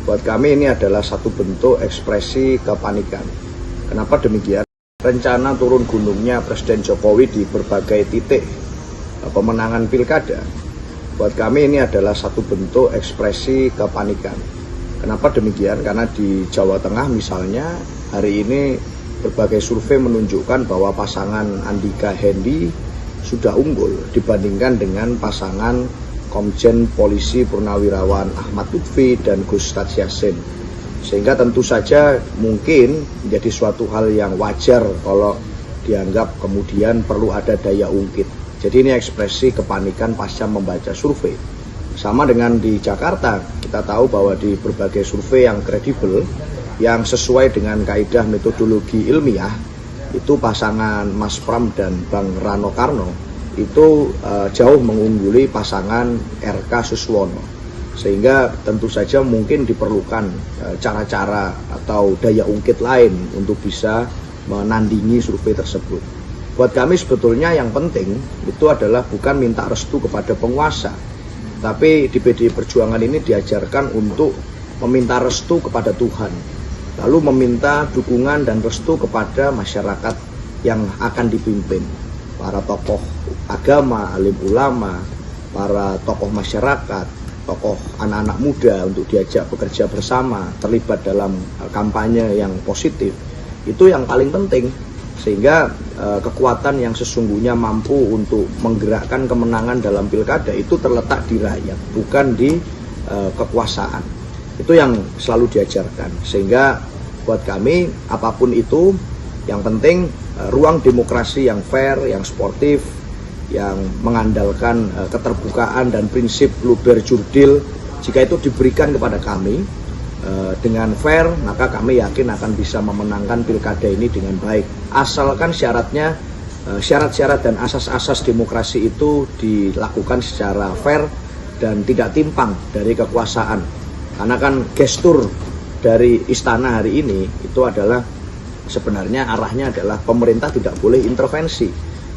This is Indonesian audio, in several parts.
Buat kami ini adalah satu bentuk ekspresi kepanikan. Kenapa demikian? Rencana turun gunungnya Presiden Jokowi di berbagai titik pemenangan pilkada, buat kami ini adalah satu bentuk ekspresi kepanikan. Kenapa demikian? Karena di Jawa Tengah misalnya hari ini berbagai survei menunjukkan bahwa pasangan Andika Hendy sudah unggul dibandingkan dengan pasangan Komjen Polisi Purnawirawan Ahmad Lutfi dan Gustaf Yassin. Sehingga tentu saja mungkin menjadi suatu hal yang wajar kalau dianggap kemudian perlu ada daya ungkit. Jadi ini ekspresi kepanikan pasca membaca survei. Sama dengan di Jakarta, kita tahu bahwa di berbagai survei yang kredibel, yang sesuai dengan kaidah metodologi ilmiah, itu pasangan Mas Pram dan Bang Rano Karno itu jauh mengungguli pasangan RK Suswono. Sehingga tentu saja mungkin diperlukan cara-cara atau daya ungkit lain untuk bisa menandingi survei tersebut. Buat kami sebetulnya yang penting itu adalah bukan minta restu kepada penguasa, tapi di PDI Perjuangan ini diajarkan untuk meminta restu kepada Tuhan, lalu meminta dukungan dan restu kepada masyarakat yang akan dipimpin, para tokoh agama, alim ulama, para tokoh masyarakat, tokoh anak-anak muda untuk diajak bekerja bersama, terlibat dalam kampanye yang positif. Itu yang paling penting, sehingga kekuatan yang sesungguhnya mampu untuk menggerakkan kemenangan dalam pilkada itu terletak di rakyat, bukan di kekuasaan. Itu yang selalu diajarkan, sehingga buat kami apapun itu yang penting ruang demokrasi yang fair, yang sportif, yang mengandalkan keterbukaan dan prinsip luber jurdil, jika itu diberikan kepada kami dengan fair, maka kami yakin akan bisa memenangkan pilkada ini dengan baik. Asalkan syaratnya, syarat-syarat dan asas-asas demokrasi itu dilakukan secara fair dan tidak timpang dari kekuasaan. Karena kan gestur dari istana hari ini itu adalah sebenarnya arahnya adalah pemerintah tidak boleh intervensi.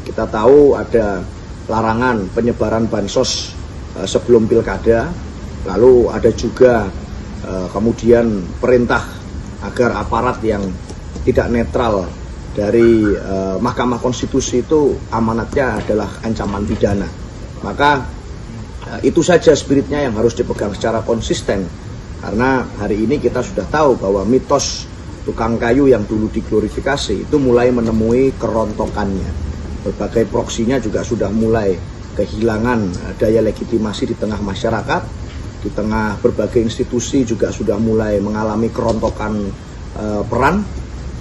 Kita tahu ada larangan penyebaran bansos sebelum pilkada, lalu ada juga kemudian perintah agar aparat yang tidak netral dari Mahkamah Konstitusi itu amanatnya adalah ancaman pidana. Maka itu saja spiritnya yang harus dipegang secara konsisten, karena hari ini kita sudah tahu bahwa mitos tukang kayu yang dulu diglorifikasi itu mulai menemui kerontokannya. Berbagai proksinya juga sudah mulai kehilangan daya legitimasi di tengah masyarakat, di tengah berbagai institusi juga sudah mulai mengalami kerontokan peran,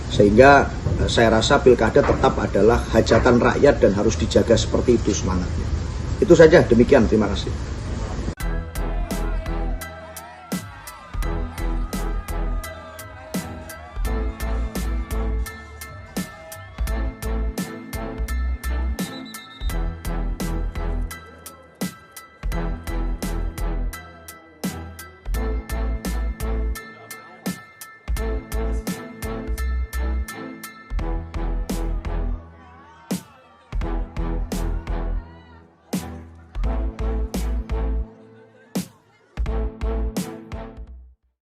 sehingga saya rasa pilkada tetap adalah hajatan rakyat dan harus dijaga seperti itu semangatnya. Itu saja, demikian, terima kasih.